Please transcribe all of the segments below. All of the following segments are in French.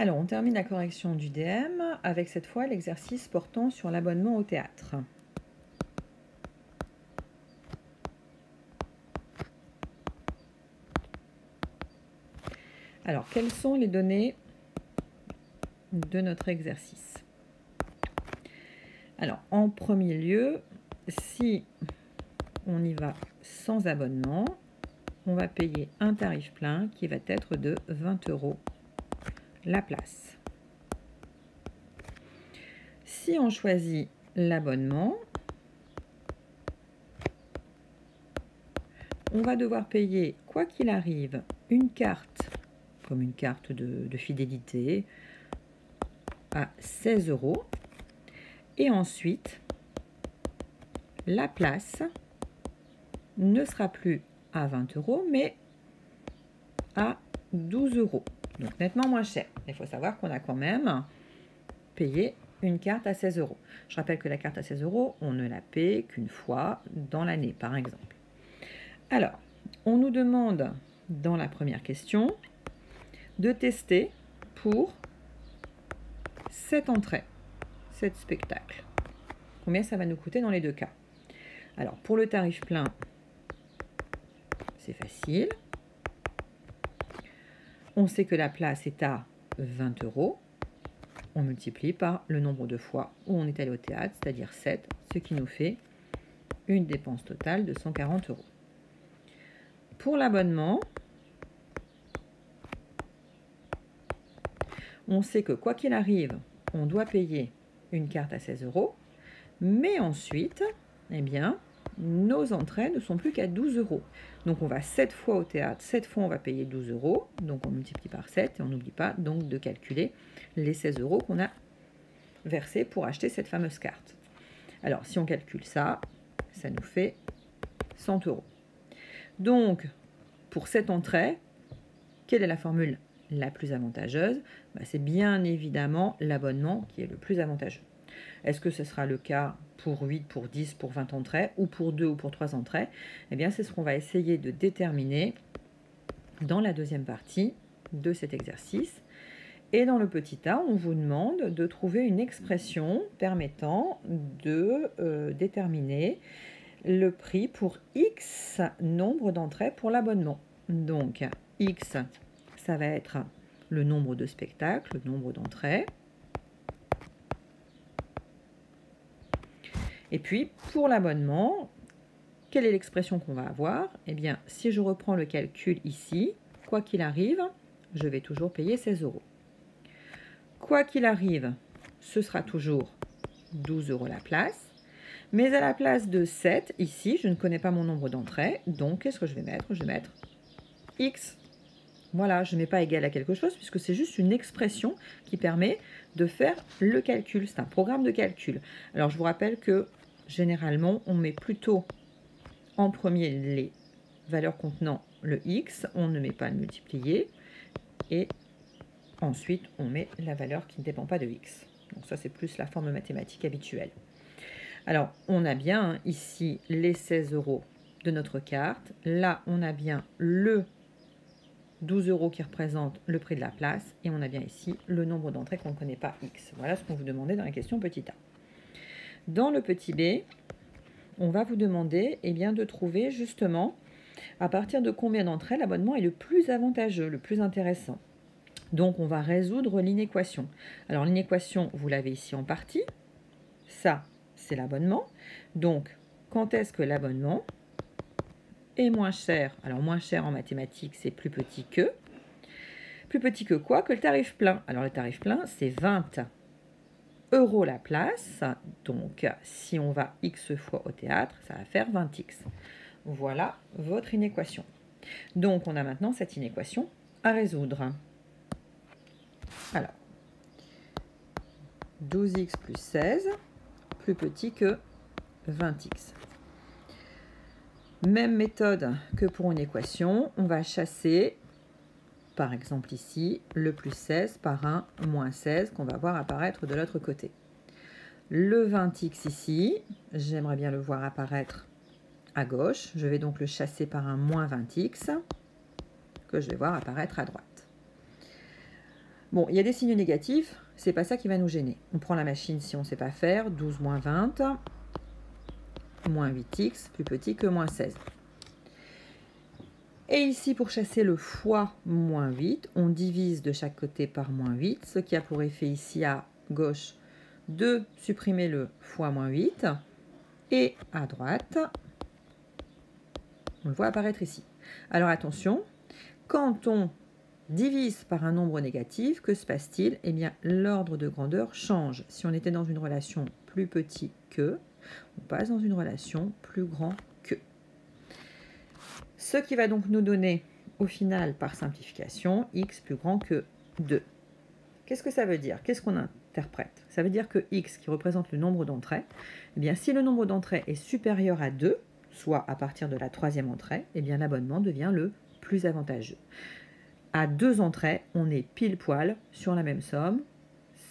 Alors, on termine la correction du DM avec cette fois l'exercice portant sur l'abonnement au théâtre. Alors, quelles sont les données de notre exercice? Alors, en premier lieu, si on y va sans abonnement, on va payer un tarif plein qui va être de 20 € la place. Si on choisit l'abonnement, on va devoir payer, quoi qu'il arrive, une carte, comme une carte de fidélité, à 16 €. Et ensuite, la place ne sera plus à 20 €, mais à 12 €. Donc nettement moins cher. Il faut savoir qu'on a quand même payé une carte à 16 €. Je rappelle que la carte à 16 €, on ne la paie qu'une fois dans l'année, par exemple. Alors, on nous demande, dans la première question, de tester pour 7 entrées, 7 spectacles. Combien ça va nous coûter dans les deux cas? Alors, pour le tarif plein, c'est facile. On sait que la place est à 20 €. On multiplie par le nombre de fois où on est allé au théâtre, c'est-à-dire 7, ce qui nous fait une dépense totale de 140 €. Pour l'abonnement, on sait que quoi qu'il arrive, on doit payer une carte à 16 €, mais ensuite, eh bien, nos entrées ne sont plus qu'à 12 €. Donc on va 7 fois au théâtre, 7 fois on va payer 12 €, donc on multiplie par 7 et on n'oublie pas donc de calculer les 16 € qu'on a versés pour acheter cette fameuse carte. Alors si on calcule ça, ça nous fait 100 €. Donc pour cette entrée, quelle est la formule la plus avantageuse? C'est bien évidemment l'abonnement qui est le plus avantageux. Est-ce que ce sera le cas pour 8, pour 10, pour 20 entrées, ou pour 2 ou pour 3 entrées? Eh bien, c'est ce qu'on va essayer de déterminer dans la deuxième partie de cet exercice. Et dans le petit a, on vous demande de trouver une expression permettant de déterminer le prix pour X nombre d'entrées pour l'abonnement. Donc, X, ça va être le nombre de spectacles, le nombre d'entrées. Et puis, pour l'abonnement, quelle est l'expression qu'on va avoir? Eh bien, si je reprends le calcul ici, quoi qu'il arrive, je vais toujours payer 16 €. Quoi qu'il arrive, ce sera toujours 12 € la place. Mais à la place de 7, ici, je ne connais pas mon nombre d'entrées. Donc, qu'est-ce que je vais mettre? Je vais mettre X. Voilà, je ne mets pas égal à quelque chose puisque c'est juste une expression qui permet de faire le calcul. C'est un programme de calcul. Alors, je vous rappelle que généralement, on met plutôt en premier les valeurs contenant le X. On ne met pas le multiplier. Et ensuite, on met la valeur qui ne dépend pas de X. Donc ça, c'est plus la forme mathématique habituelle. Alors, on a bien ici les 16 € de notre carte. Là, on a bien le 12 € qui représente le prix de la place. Et on a bien ici le nombre d'entrées qu'on ne connaît pas, X. Voilà ce qu'on vous demandait dans la question petit a. Dans le petit b, on va vous demander de trouver justement à partir de combien d'entrées l'abonnement est le plus avantageux, le plus intéressant. Donc, on va résoudre l'inéquation. Alors, l'inéquation, vous l'avez ici en partie. Ça, c'est l'abonnement. Donc, quand est-ce que l'abonnement est moins cher? Alors, moins cher en mathématiques, c'est plus petit que. Plus petit que quoi? Que le tarif plein. Alors, le tarif plein, c'est 20 € la place. Donc, si on va X fois au théâtre, ça va faire 20X. Voilà votre inéquation. Donc, on a maintenant cette inéquation à résoudre. Alors, 12x plus 16, plus petit que 20x. Même méthode que pour une équation, on va chasser, par exemple ici, le plus 16 par un moins 16 qu'on va voir apparaître de l'autre côté. Le 20x ici, j'aimerais bien le voir apparaître à gauche. Je vais donc le chasser par un moins 20x que je vais voir apparaître à droite. Bon, il y a des signes négatifs, c'est pas ça qui va nous gêner. On prend la machine si on ne sait pas faire, 12 moins 20, moins 8x, plus petit que moins 16. Et ici, pour chasser le fois moins 8, on divise de chaque côté par moins 8, ce qui a pour effet ici à gauche de supprimer le fois moins 8. Et à droite, on le voit apparaître ici. Alors attention, quand on divise par un nombre négatif, que se passe-t-il? Eh bien, l'ordre de grandeur change. Si on était dans une relation plus petit que, on passe dans une relation plus grand que. Ce qui va donc nous donner, au final, par simplification, x plus grand que 2. Qu'est-ce que ça veut dire? Qu'est-ce qu'on interprète? Ça veut dire que x, qui représente le nombre d'entrées, eh bien, si le nombre d'entrées est supérieur à 2, soit à partir de la troisième entrée, eh bien, l'abonnement devient le plus avantageux. À 2 entrées, on est pile poil sur la même somme.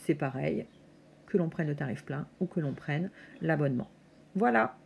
C'est pareil que l'on prenne le tarif plein ou que l'on prenne l'abonnement. Voilà.